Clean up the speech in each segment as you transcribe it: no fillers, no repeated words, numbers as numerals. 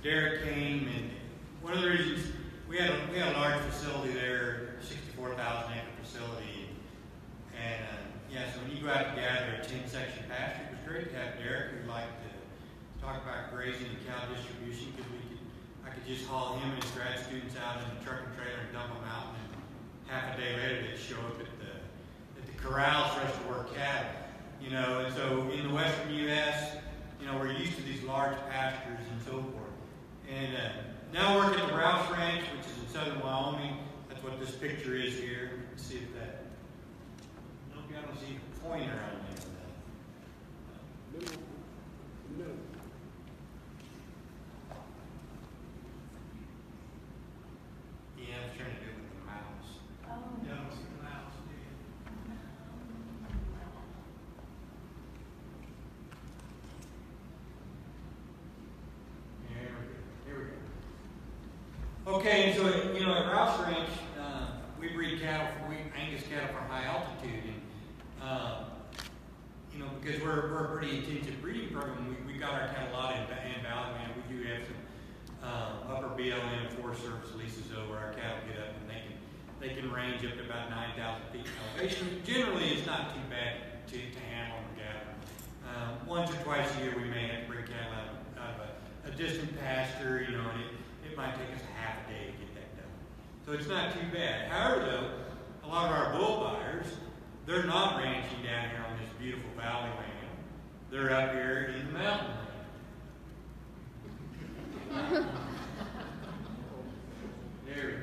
Derek came, and one of the reasons we had a large facility there, 64,000 acre facility, and yeah, so when you go out to gather a 10-section pasture, it was great to have Derek, who liked to talk about grazing and cow distribution, because I could just haul him and his grad students out in the truck and trailer and dump them out, and half a day later they'd show up at the corrals for us to work cattle. You know, and so in the western U.S., you know, we're used to these large pastures and so forth. And now we're working at the Rouse Ranch, which is in southern Wyoming. That's what this picture is here. Let's see if that. Nope, I don't see a pointer on there. No. Yeah, I was trying to do it with the mouse. Oh. Yeah, I don't see the mouse. Okay, so you know, at Rouse Ranch, we breed cattle, Angus cattle for high altitude, and you know, because we're a pretty intensive breeding program, we got our cattle a lot in Valley Land. We do have some upper BLM and Forest Service leases though, where our cattle get up and they can range up to about 9,000 feet elevation. Generally, it's not too bad to handle and gather. Once or twice a year, we may have to bring cattle out of a distant pasture, you know, and it might take us a half a day to get that done. So it's not too bad. However, though, a lot of our bull buyers, they're not ranching down here on this beautiful valley land. They're up here in the mountain land. There we go.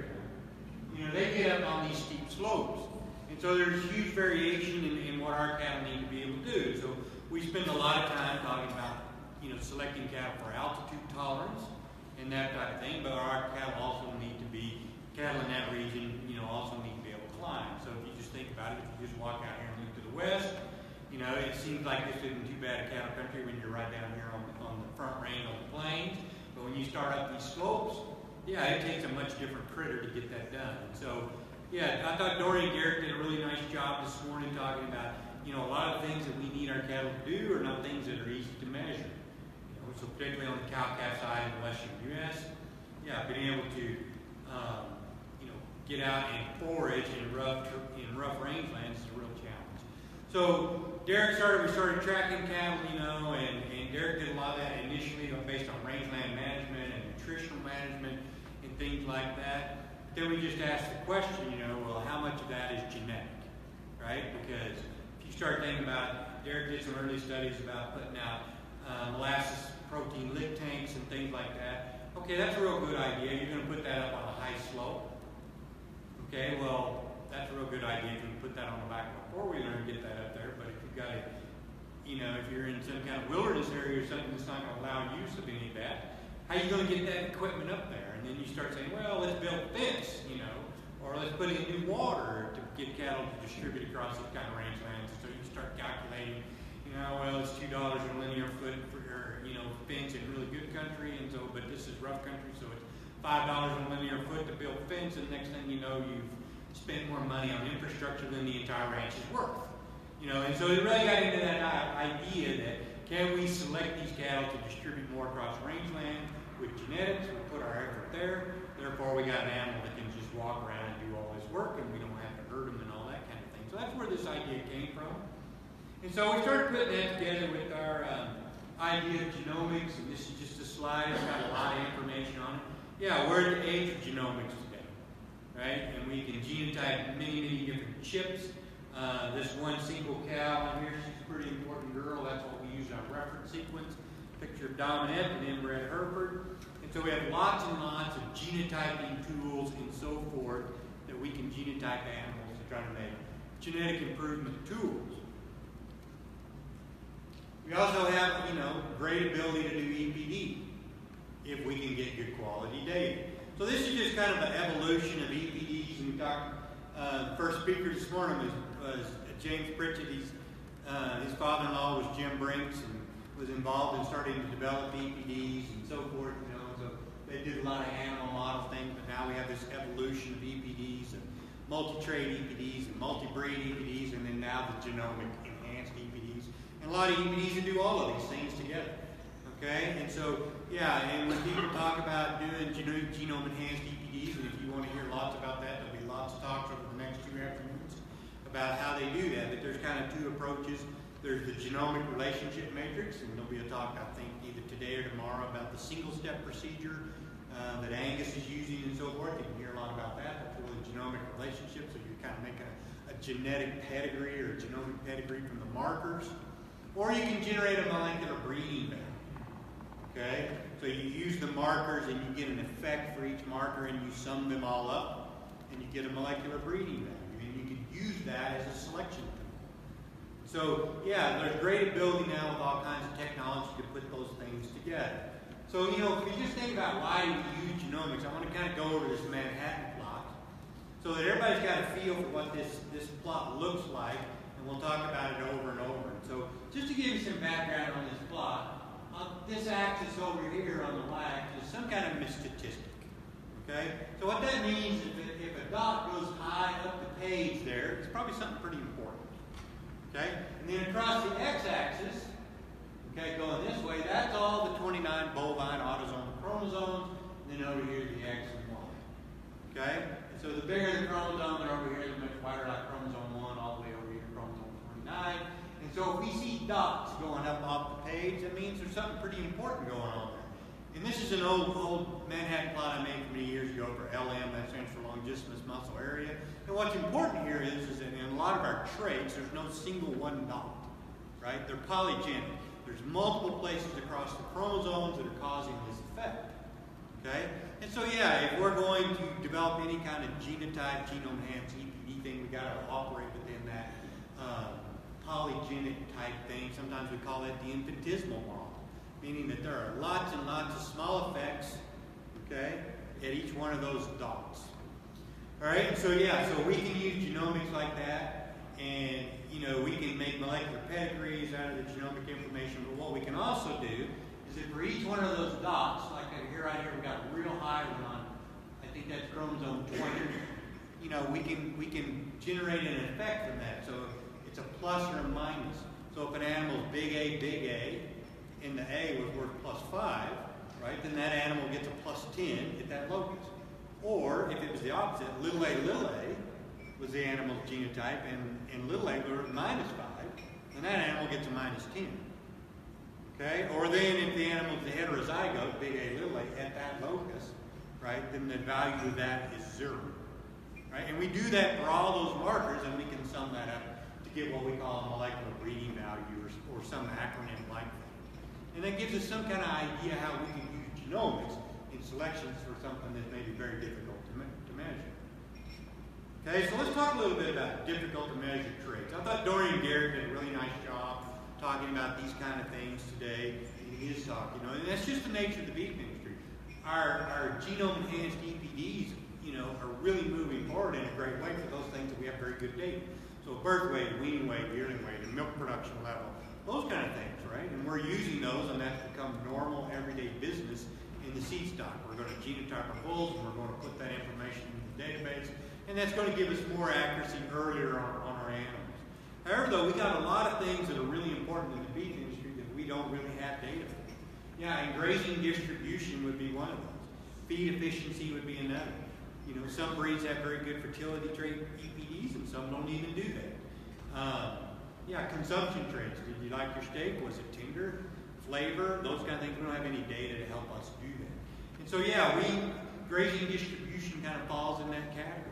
You know, they get up on these steep slopes. And so there's huge variation in what our cattle need to be able to do. So we spend a lot of time talking about, you know, selecting cattle for altitude tolerance and that type of thing, but our cattle also need to be, cattle in that region, you know, also need to be able to climb. So if you just think about it, if you just walk out here and look to the west, you know, it seems like this isn't too bad a cattle country when you're right down here on the front range on the plains, but when you start up these slopes, yeah, it takes a much different critter to get that done. And so, yeah, I thought Dory and Garrett did a really nice job this morning talking about, you know, a lot of things that we need our cattle to do are not things that are easy to measure. You know, so particularly on the cow-calf side in the western U.S., yeah, being able to, you know, get out and forage in rough rangelands is a real challenge. So Derek we started tracking cattle, you know, and Derek did a lot of that initially based on rangeland management and nutritional management and things like that. Then we just asked the question, you know, well, how much of that is genetic, right? Because if you start thinking about, Derek did some early studies about putting out molasses protein lick tanks and things like that. Okay, that's a real good idea. You're going to put that up on a high slope. Okay, well, that's a real good idea if you can put that on the back of a four-wheeler and get that up there. But if you've got a, you know, if you're in some kind of wilderness area or something that's not going to allow use of any of that, how are you going to get that equipment up there? And then you start saying, well, let's build a fence, you know, or let's put in new water to get cattle to distribute across these kind of rangelands. So you start calculating, you know, well, it's $2 a linear foot for your, you know, fence in really good country, and so, but this is rough country, so it's $5 a linear foot to build a fence, and the next thing you know, you've spent more money on infrastructure than the entire ranch is worth. You know, and so it really got into that idea that can we select these cattle to distribute more across rangeland with genetics? We put our effort there. Therefore, we got an animal that can just walk around and do all this work, and we don't have to herd them and all that kind of thing. So that's where this idea came from. And so we started putting that together with our idea of genomics, and this is just a slide. It's got a lot of information on it. Yeah, we're at the age of genomics today, right? And we can genotype many, many different chips. This one single cow on here, she's a pretty important girl. That's what we use in our reference sequence. Picture of dominant and inbred Hereford. And so we have lots and lots of genotyping tools and so forth that we can genotype animals to try to make genetic improvement tools. We also have, you know, great ability to do EPD if we can get good quality data. So this is just kind of an evolution of EPDs. And we talked, the first speaker this morning was James Pritchett. His father-in-law was Jim Brinks and was involved in starting to develop EPDs and so forth. You know, so they did a lot of animal model things, but now we have this evolution of EPDs and multi-trait EPDs and multi-breed EPDs, and then now the genomic enhanced EPDs. And a lot of EPDs that do all of these things together. Okay, and so, yeah, and when people talk about doing genome-enhanced EPDs, and if you want to hear lots about that, there'll be lots of talks over the next 2 afternoons about how they do that. But there's kind of 2 approaches. There's the genomic relationship matrix, and there'll be a talk, I think, either today or tomorrow about the single-step procedure that Angus is using and so forth. You can hear a lot about that. That's really genomic relationship, so you kind of make a genetic pedigree or a genomic pedigree from the markers. Or you can generate a molecular breeding value. Okay? So you use the markers and you get an effect for each marker and you sum them all up and you get a molecular breeding value. And you can use that as a selection tool. So, yeah, there's great ability now with all kinds of technology to put those things together. So, if you just think about why we use genomics, I want to kind of go over this Manhattan plot so that everybody's got a feel for what this plot looks like, and we'll talk about it over and over. So, just to give you some background on this plot, this axis over here on the y-axis is some kind of statistic. Okay? So what that means is that if a dot goes high up the page there, it's probably something pretty important. Okay? And then across the x-axis, okay, going this way, that's all the 29 bovine autosomal chromosomes, and then over here the X and Y. Okay? And so the bigger the chromosomes are over here, the much wider like chromosome 1 all the way over here to chromosome 29. And so if we see dots going up off the page, that means there's something pretty important going on there. And this is an old Manhattan plot I made many years ago for LM, that stands for longissimous muscle area. And what's important here is that in a lot of our traits, there's no single one dot, right? They're polygenic. There's multiple places across the chromosomes that are causing this effect, okay? And so, yeah, if we're going to develop any kind of genotype, genome-enhanced EPD thing, we've got to operate within that polygenic type thing. Sometimes we call it the infinitesimal model, meaning that there are lots and lots of small effects, okay, at each one of those dots. All right, and so yeah, so we can use genomics like that, and we can make molecular pedigrees out of the genomic information. But what we can also do is that for each one of those dots, like here right here, we've got a real high one. I think that's chromosome 20. We can generate an effect from that. So it's a plus or a minus. So if an animal's big A, and the A was worth +5, right, then that animal gets a +10 at that locus. Or if it was the opposite, little a was the animal's genotype, and little a were -5, then that animal gets a -10. Okay? Or then if the animal's the heterozygote, big A, little a, at that locus, right, then the value of that is 0. Right? And we do that for all those markers, and we can sum that up to get what we call a molecular breeding value or some acronym like that. And that gives us some kind of idea how we can use genomics in selections for something that may be very difficult to measure. Okay, so let's talk a little bit about difficult to measure traits. I thought Dorian Garrett did a really nice job talking about these kind of things today in his talk, and that's just the nature of the beef industry. Our genome-enhanced EPDs, are really moving forward in a great way for those things that we have very good data. So birth weight, weaning weight, yearling weight, and milk production level, those kind of things, right? And we're using those, and that's become normal, everyday business in the seed stock. We're going to genotype our bulls, and we're going to put that information in the database, and that's going to give us more accuracy earlier on our animals. However, though, we got a lot of things that are really important in the beef industry that we don't really have data for. Yeah, and grazing distribution would be one of those. Feed efficiency would be another. Some breeds have very good fertility trait EPDs, and some don't even do that. Consumption traits. Did you like your steak? Was it tender? Flavor? Those kind of things. We don't have any data to help us do that. And so, grazing distribution kind of falls in that category.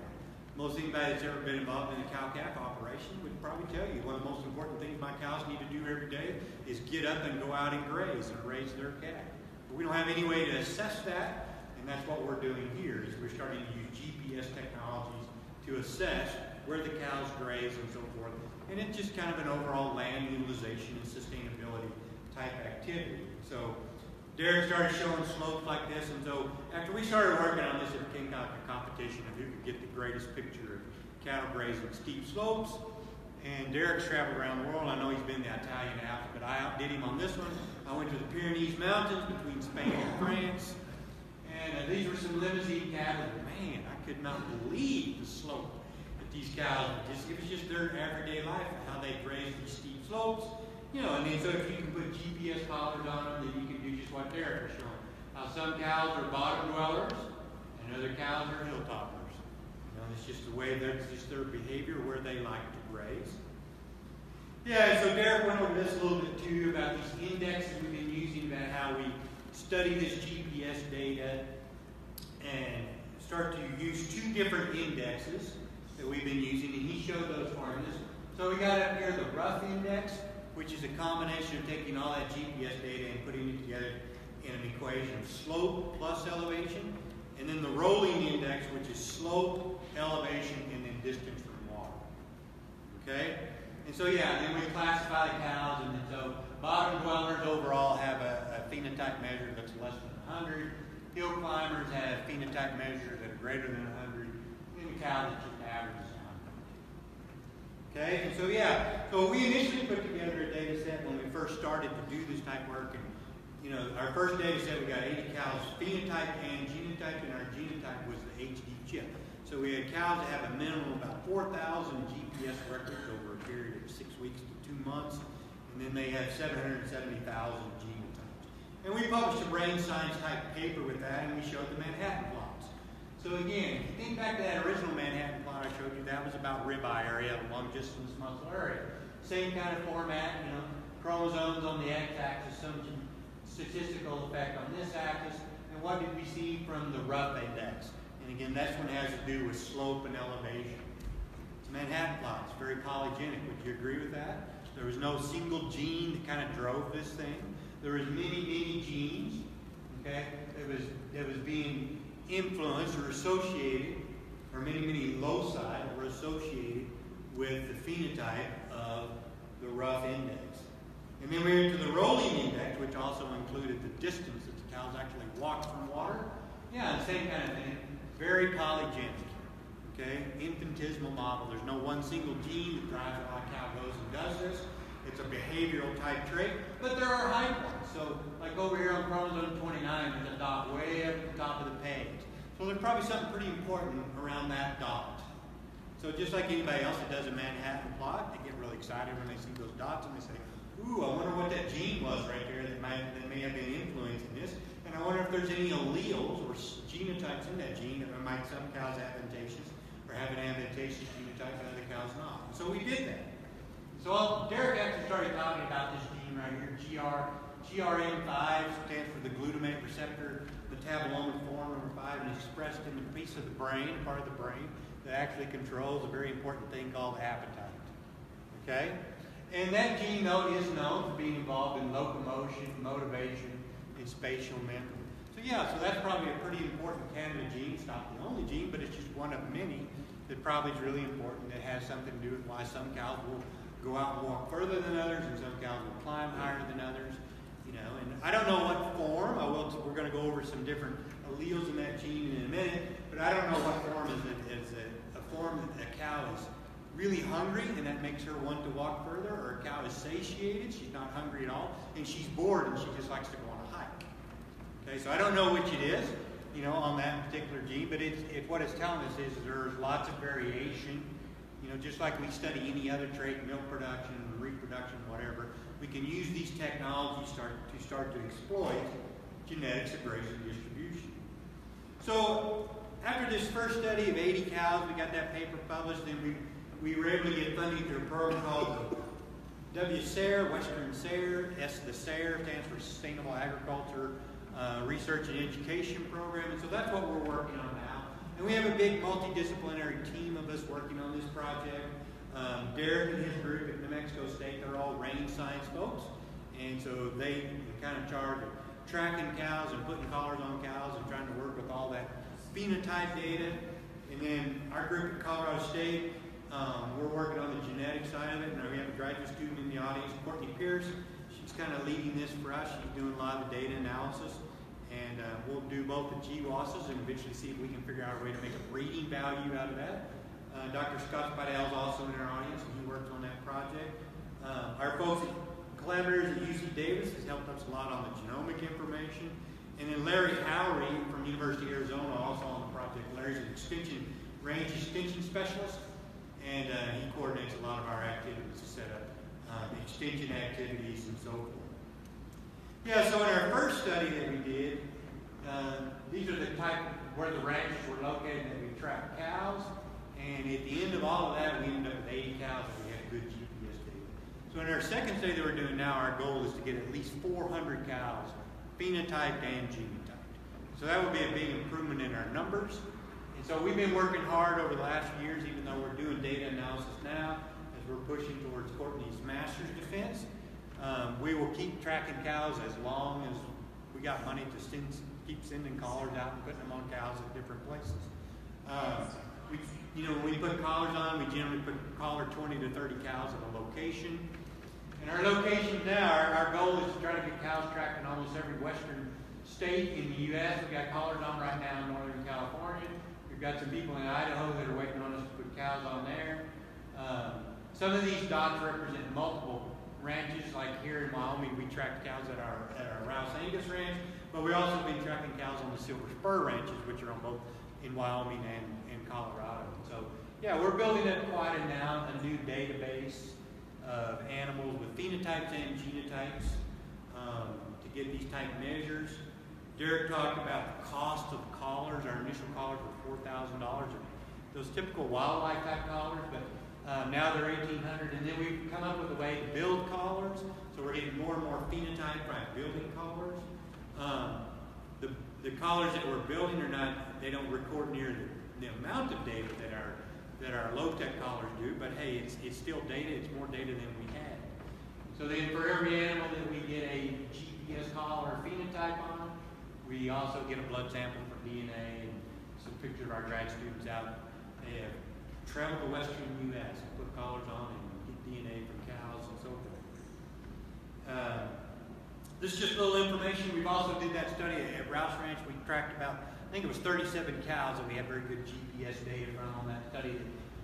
Most anybody that's ever been involved in a cow-calf operation would probably tell you one of the most important things my cows need to do every day is get up and go out and graze and raise their calf. But we don't have any way to assess that, and that's what we're doing here is we're starting to use GPS technologies to assess where the cows graze and so forth. And it's just kind of an overall land utilization and sustainability type activity. So Derek started showing slopes like this, and so after we started working on this, it became kind of a competition of who could get the greatest picture of cattle grazing steep slopes. And Derek's traveled around the world. I know he's been to the Italian Alps, but I outdid him on this one. I went to the Pyrenees Mountains between Spain and France, and these were some Limousin cattle. Man, I could not believe the slope that these cows, it was just their everyday life and how they graze these steep slopes. You know, and then so if you can put GPS collars on them, then you can do just what Derek was showing. How some cows are bottom dwellers, and other cows are hilltoppers. You know, it's just the way that's just their behavior, where they like to graze. Yeah, so Derek went over this a little bit too about these indexes we've been using, about how we study this GPS data and start to use two different indexes that we've been using, and he showed those for us. So we got up here the rough index, which is a combination of taking all that GPS data and putting it together in an equation of slope plus elevation, and then the rolling index, which is slope, elevation, and then distance from water. Okay? And so yeah, then we classify the cows, and then so bottom dwellers overall have a phenotype measure that's less than 100. Hill climbers have phenotype measures that are greater than 100. And the cow that just averages 100. Okay, and so yeah, so we initially put together a data set when we first started to do this type of work. And you know, our first data set, we got 80 cows, phenotype and genotype, and our genotype was the HD chip. So we had cows that have a minimum of about 4,000 GPS records over a period of 6 weeks to 2 months, and then they have 770,000 genotypes. And we published a brain science type paper with that, and we showed the Manhattan plots. So again, if you think back to that original Manhattan plot I showed you, that was about ribeye area, long distance muscle area. Same kind of format, you know, chromosomes on the x-axis, some statistical effect on this axis, and what did we see from the rough index? And again, that's one has to do with slope and elevation. It's a Manhattan plot. It's very polygenic. Would you agree with that? There was no single gene that kind of drove this thing. There was many genes, okay, that was being influenced or associated, or many loci that were associated with the phenotype of the rough index. And then we went to the rolling index, which also included the distance that the cows actually walked from water. Yeah, the same kind of thing. Very polygenic. Okay? Infinitesimal model. There's no one single gene that drives how a cow goes and does this. It's a behavioral type trait, but there are high points. So, like over here on chromosome 29, there's a dot way up at the top of the page. So there's probably something pretty important around that dot. So just like anybody else that does a Manhattan plot, they get really excited when they see those dots and they say, ooh, I wonder what that gene was right there that may have been influencing this. And I wonder if there's any alleles or genotypes in that gene that might some cows advantageous or have an advantageous genotype and other cows not. So we did that. So Derek actually started talking about this gene right here, GRM5, stands for the glutamate receptor metabolomic form number 5, and it's expressed in the piece of the brain, part of the brain, that actually controls a very important thing called appetite. Okay? And that gene, though, is known for being involved in locomotion, motivation, and spatial memory. So yeah, so that's probably a pretty important candidate gene. It's not the only gene, but it's just one of many that probably is really important, that has something to do with why some cows will go out and walk further than others, and some cows will climb higher than others. You know, and I don't know what form. We're going to go over some different alleles in that gene in a minute, but I don't know what form is it. Is a form that a cow is really hungry, and that makes her want to walk further, or a cow is satiated, she's not hungry at all, and she's bored and she just likes to go on a hike. Okay, so I don't know which it is, you know, on that particular gene, but what it's telling us is there's lots of variation. You know, just like we study any other trait, milk production, reproduction, whatever, we can use these technologies to start to exploit genetics of grazing distribution. So after this first study of 80 cows, we got that paper published, then we were able to get funding through a program called the WSARE, Western SARE. The SARE stands for Sustainable Agriculture Research and Education Program, and so that's what we're working on now. And we have a big multidisciplinary team of us working on this project. Derek and his group at New Mexico State, they're all range science folks, and so they kind of charge of tracking cows and putting collars on cows and trying to work with all that phenotype data. And then our group at Colorado State, we're working on the genetic side of it, and we have a graduate student in the audience, Courtney Pierce. She's kind of leading this for us. She's doing a lot of data analysis, and we'll do both the GWASs and eventually see if we can figure out a way to make a breeding value out of that. Dr. Scott Spidell is also in our audience, and he works on that project. Our folks at collaborators at UC Davis has helped us a lot on the genomic information. And then Larry Howery from University of Arizona also on the project. Larry's an range extension specialist, and he coordinates a lot of our activities to set up extension activities, and so forth. Yeah, so in our first study that we did, these are the type where the ranches were located that we tracked cows, and at the end of all of that, we ended up with 80 cows and we had good GPS data. So in our second study that we're doing now, our goal is to get at least 400 cows, phenotyped and genotyped. So that would be a big improvement in our numbers. And so we've been working hard over the last few years, even though we're doing data analysis now, as we're pushing towards Courtney's master's defense. We will keep tracking cows as long as we got money to keep sending collars out and putting them on cows at different places. When we put collars on, we generally put collar 20 to 30 cows at a location. And our locations now, our goal is to try to get cows tracked in almost every western state in the U.S. We've got collars on right now in Northern California. We've got some people in Idaho that are waiting on us to put cows on there. Some of these dots represent multiple ranches, like here in Wyoming, we tracked cows at our Rouse Angus ranch, but we've also been tracking cows on the Silver Spur ranches, which are on both in Wyoming and Colorado. So, yeah, we're building up quite a new database of animals with phenotypes and genotypes to get these type measures. Derek talked about the cost of collars. Our initial collars were $4,000. Those typical wildlife type collars, but now they're $1,800, and then we've come up with a way to build collars, so we're getting more and more phenotype by building collars. The collars that we're building they don't record near the amount of data that our low-tech collars do, but hey, it's still data. It's more data than we had. So then for every animal that we get a GPS collar phenotype on, we also get a blood sample for DNA and some pictures of our grad students out. They have traveled the western U.S. and put collars on and get DNA from cows and so forth. This is just a little information. We've also did that study at Rouse Ranch. We tracked about, I think it was 37 cows that we had very good GPS data from on that study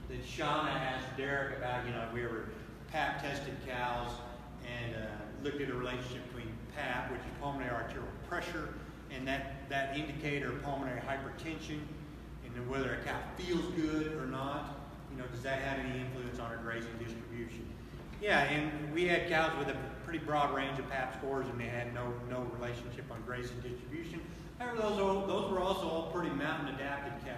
that Shauna asked Derek about, if we ever PAP tested cows and looked at a relationship between PAP, which is pulmonary arterial pressure, and that indicator of pulmonary hypertension, and then whether a cow feels good or not. Does that have any influence on our grazing distribution? Yeah, and we had cows with a pretty broad range of PAP scores, and they had no relationship on grazing distribution. However, those were also all pretty mountain-adapted cows.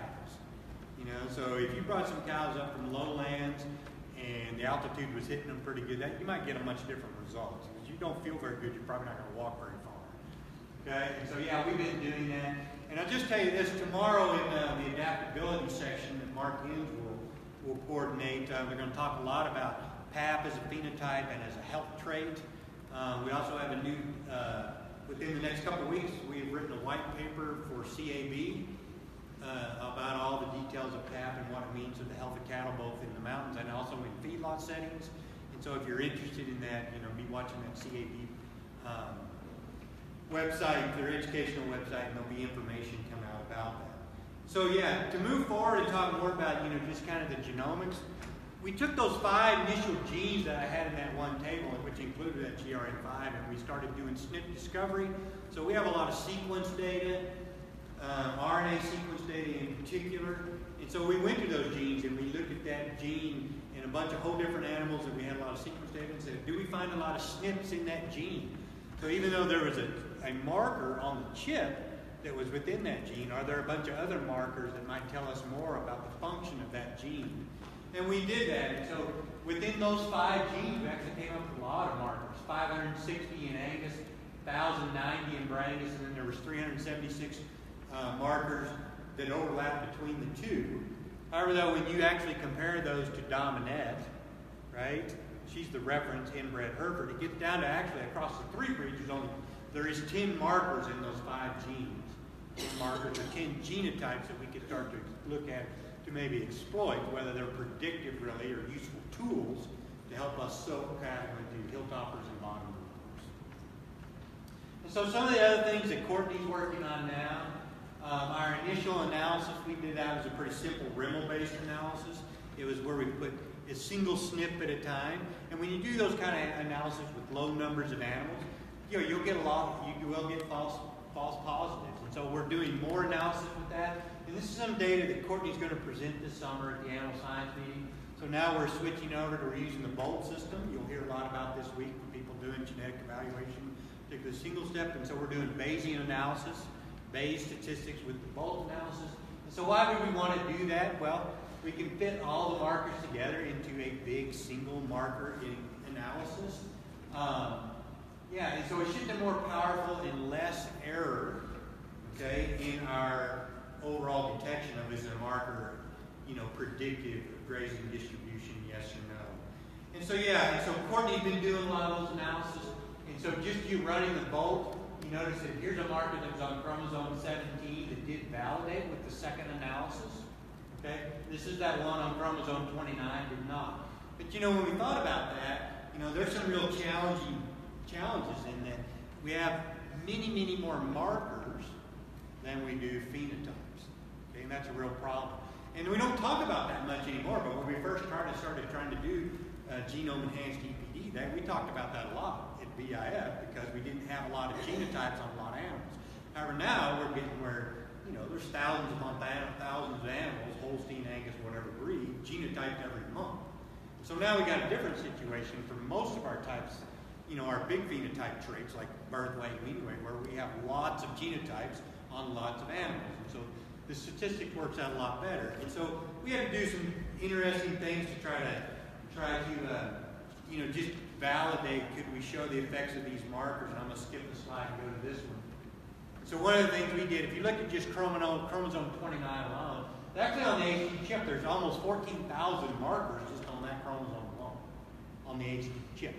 So if you brought some cows up from lowlands and the altitude was hitting them pretty good, you might get a much different result. If you don't feel very good, you're probably not going to walk very far. Okay, and so yeah, we've been doing that. And I'll just tell you this, tomorrow in the adaptability section that Mark Hens will coordinate, they're going to talk a lot about PAP as a phenotype and as a health trait. We also have a new, within the next couple of weeks, we've written a white paper for CAB about all the details of PAP and what it means to the health of cattle, both in the mountains and also in feedlot settings. And so if you're interested in that, be watching that CAB website, their educational website, and there'll be information come out about that. So yeah, to move forward and talk more about, just kind of the genomics, we took those 5 initial genes that I had in that one table, which included that GRN5, and we started doing SNP discovery. So we have a lot of sequence data, RNA sequence data in particular. And so we went to those genes and we looked at that gene in a bunch of whole different animals that we had a lot of sequence data and said, do we find a lot of SNPs in that gene? So even though there was a marker on the chip that was within that gene, are there a bunch of other markers that might tell us more about the function of that gene? And we did that. And so within those 5 genes, we actually came up with a lot of markers. 560 in Angus, 1,090 in Brangus, and then there was 376 markers that overlap between the two. However, though, when you actually compare those to Dominette, right, she's the reference inbred Hereford, it gets down to actually across the 3 breeds, there is 10 markers in those 5 genes. 10 markers or 10 genotypes that we could start to look at to maybe exploit, whether they're predictive really or useful tools to help us soak cattle into hilltoppers and bottom movers. And so some of the other things that Courtney's working on now, our initial analysis we did that was a pretty simple Rimmel-based analysis. It was where we put a single SNP at a time. And when you do those kind of analysis with low numbers of animals, you'll get you will get false positives. And so we're doing more analysis with that. And this is some data that Courtney's going to present this summer at the Animal Science meeting. So now we're switching over to, we're using the Bolt system. You'll hear a lot about this week from people doing genetic evaluation, particularly single step. And so we're doing Bayesian analysis, Bayes statistics with the Bolt analysis. And so why would we want to do that? Well, we can fit all the markers together into a big single marker analysis. Yeah, and so it should be more powerful and less error, okay, in our overall detection of is a marker, predictive of grazing distribution, yes or no. And so, yeah, and so Courtney's been doing a lot of those analysis. And so just you running the Bolt, you notice that here's a marker that was on chromosome 17 that did validate with the second analysis. Okay? This is that one on chromosome 29 did not. But when we thought about that, there's some real challenges in that we have many more markers than we do phenotypes. Okay? And that's a real problem. And we don't talk about that much anymore, but when we first started trying to do genome-enhanced EPD, we talked about that a lot at BIF because we didn't have a lot of genotypes on a lot of animals. However, now we're getting where, there's thousands upon thousands of animals, Holstein, Angus, whatever breed, genotyped every month. So now we got a different situation for most of our types, our big phenotype traits like birth weight, wean weight, where we have lots of genotypes on lots of animals. And so the statistic works out a lot better. And so we had to do some interesting things to try to just validate, could we show the effects of these markers? And I'm going to skip the slide and go to this one. So one of the things we did, if you look at just chromosome 29 alone, actually on the HD chip, there's almost 14,000 markers just on that chromosome alone, on the HD chip.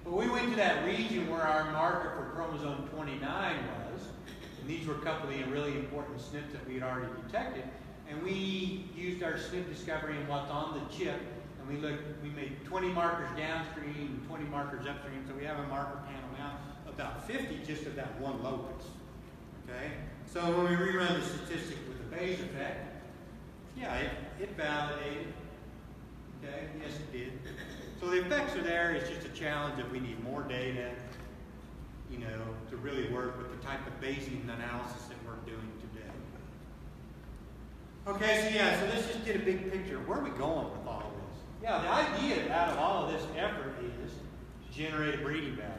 But we went to that region where our marker for chromosome 29 was, and these were a couple of the really important SNPs that we had already detected, and we used our SNP discovery and what's on the chip, and we made 20 markers downstream, 20 markers upstream, so we have a marker panel now, about 50 just of that one locus. Okay? So when we rerun the statistic with the Bayes effect, yeah, it validated. Okay? Yes, it did. So the effects are there. It's just a challenge that we need more data, to really work with the type of Bayesian analysis that we're doing today. Okay, so let's just get a big picture. Where are we going with all of this? Yeah, the idea out of all of this effort is to generate a breeding value.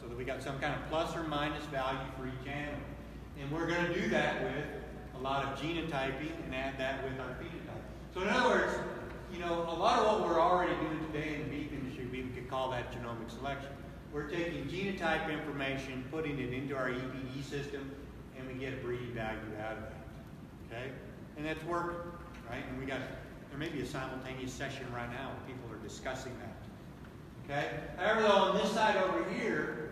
So that we got some kind of plus or minus value for each animal. And we're going to do that with a lot of genotyping and add that with our phenotype. So in other words, a lot of what we're already doing today in the beef industry, we could call that genomic selection. We're taking genotype information, putting it into our EPD system, and we get a breeding value out of that. Okay? And that's working, right? And there may be a simultaneous session right now where people are discussing that. Okay? However, though, on this side over here,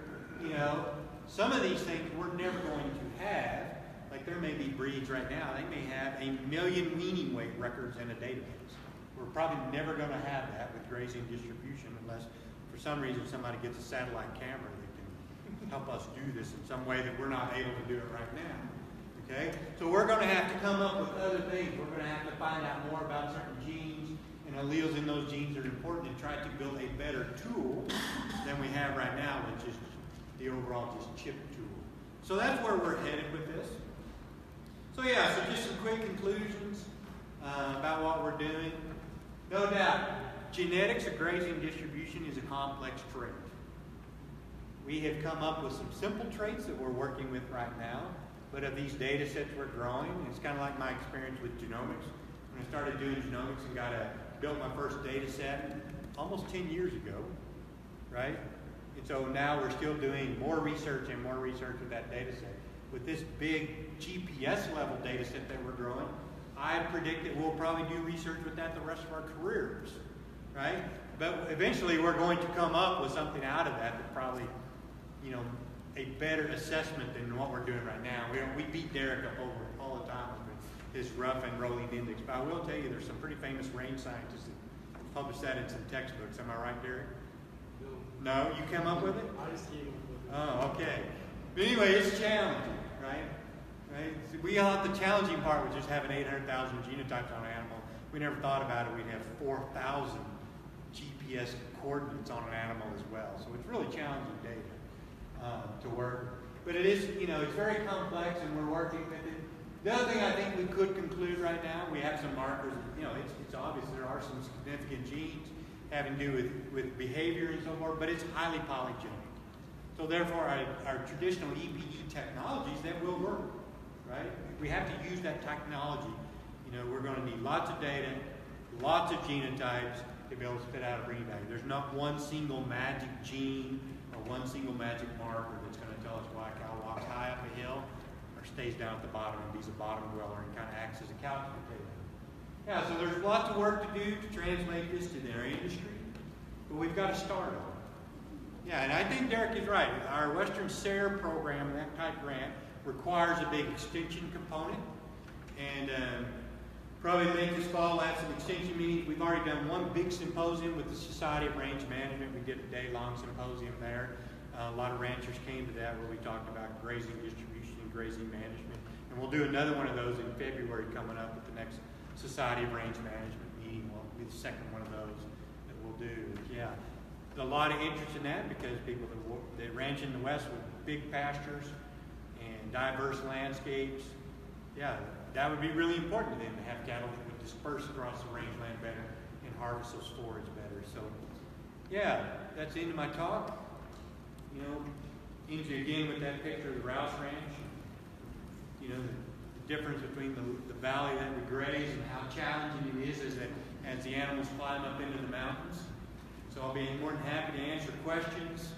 some of these things we're never going to have. Like there may be breeds right now, they may have 1 million weaning weight records in a database. We're probably never going to have that with grazing distribution unless for some reason somebody gets a satellite camera that can help us do this in some way that we're not able to do it right now. Okay? So we're going to have to come up with other things. We're going to have to find out more about certain genes and alleles in those genes that are important and try to build a better tool than we have right now, which is the overall just chip tool. So that's where we're headed with this. So just some quick conclusions about what we're doing. No doubt, genetics of grazing distribution is a complex trait. We have come up with some simple traits that we're working with right now, but of these data sets we're growing, it's kind of like my experience with genomics. When I started doing genomics and built my first data set almost 10 years ago, right? And so now we're still doing more research with that data set. With this big GPS level data set that we're growing, I predict that we'll probably do research with that the rest of our careers, right? But eventually we're going to come up with something out of that probably, a better assessment than what we're doing right now. We beat Derek up over it all the time with his rough and rolling index. But I will tell you there's some pretty famous range scientists that published that in some textbooks. Am I right, Derek? No, you came up with it? I just came up with it. Oh, okay. But anyway, it's challenging, right? So we all the challenging part was just having 800,000 genotypes on an animal. We never thought about it. We'd have 4,000 GPS coordinates on an animal as well. So it's really challenging data to work with. But it is, it's very complex, and we're working with it. The other thing I think we could conclude right now, we have some markers. You know, it's obvious there are some significant genes having to do with behavior and so forth, but it's highly polygenic. So therefore, our traditional EPE technologies, that will work, right? We have to use that technology. You know, we're going to need lots of data, lots of genotypes to be able to spit out a breeding value. There's not one single magic gene or one single magic marker that's going to tell us why a cow walks high up a hill or stays down at the bottom and be's a bottom dweller and kind of acts as a couch potato. Yeah, so there's lots of work to do to translate this to their industry, but we've got to start on it. Yeah, and I think Derek is right. Our Western SARE program, that type grant, requires a big extension component. And probably late this fall, we'll have some extension meetings. We've already done one big symposium with the Society of Range Management. We did a day-long symposium there. A lot of ranchers came to that where we talked about grazing distribution and grazing management. And we'll do another one of those in February coming up at the next Society of Range Management meeting. Will be the second one of those that we'll do. Yeah, a lot of interest in that because people that ranch in the West with big pastures and diverse landscapes, yeah, that would be really important to them to have cattle that would disperse across the rangeland better and harvest those forages better. So, yeah, that's the end of my talk. You know, into again with that picture of the Rouse Ranch. You know, the difference between the valley that we graze and how challenging it is as the animals climb up into the mountains. So I'll be more than happy to answer questions.